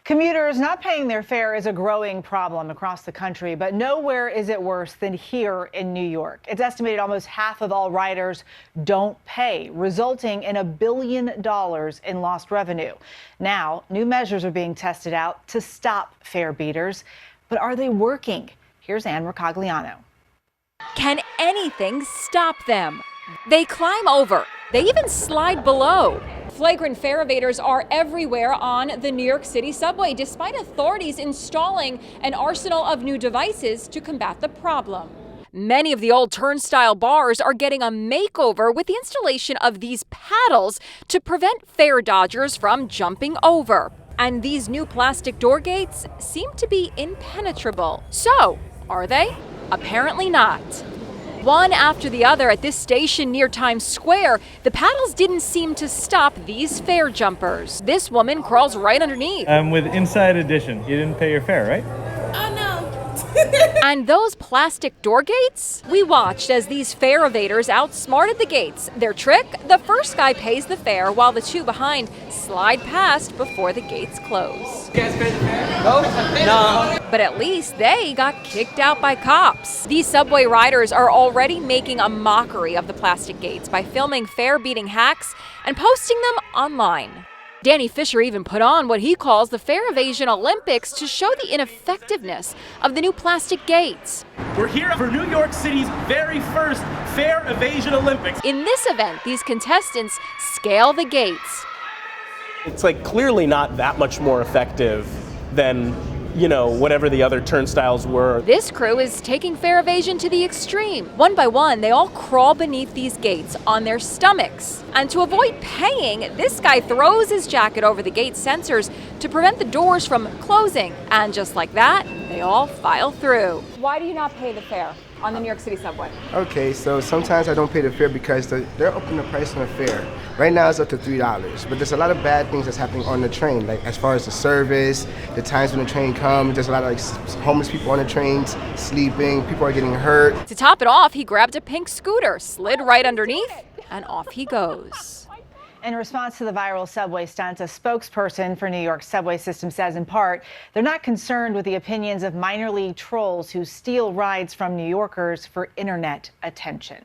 Commuters not paying their fare is a growing problem across the country, but nowhere is it worse than here in New York. It's estimated almost half of all riders don't pay, resulting in $1 billion in lost revenue. Now, new measures are being tested out to stop fare beaters. But are they working? Here's Ann Mercogliano. Can anything stop them? They climb over. They even slide below. Flagrant fare evaders are everywhere on the New York City subway, despite authorities installing an arsenal of new devices to combat the problem. Many of the old turnstile bars are getting a makeover with the installation of these paddles to prevent fare dodgers from jumping over. And these new plastic door gates seem to be impenetrable. So, are they? Apparently not. One after the other at this station near Times Square, the paddles didn't seem to stop these fare jumpers. This woman crawls right underneath. With Inside Edition, you didn't pay your fare, right? Oh, no. And those plastic door gates? We watched as these fare evaders outsmarted the gates. Their trick? The first guy pays the fare while the two behind slide past before the gates close. You guys paid the fare? No. But at least they got kicked out by cops. These subway riders are already making a mockery of the plastic gates by filming fare-beating hacks and posting them online. Danny Fisher even put on what he calls the Fare Evasion Olympics to show the ineffectiveness of the new plastic gates. We're here for New York City's very first Fare Evasion Olympics. In this event, these contestants scale the gates. It's like clearly not that much more effective than, whatever the other turnstiles were. This crew is taking fare evasion to the extreme. One by one, they all crawl beneath these gates on their stomachs. And to avoid paying, this guy throws his jacket over the gate sensors to prevent the doors from closing. And just like that, they all file through. Why do you not pay the fare on the New York City subway? Okay, so sometimes I don't pay the fare because they're upping the price on the fare. Right now it's up to $3, but there's a lot of bad things that's happening on the train, like as far as the service, the times when the train comes, there's a lot of homeless people on the trains, sleeping, people are getting hurt. To top it off, he grabbed a pink scooter, slid right underneath, and off he goes. In response to the viral subway stunts, a spokesperson for New York's subway system says, in part, they're not concerned with the opinions of minor league trolls who steal rides from New Yorkers for internet attention.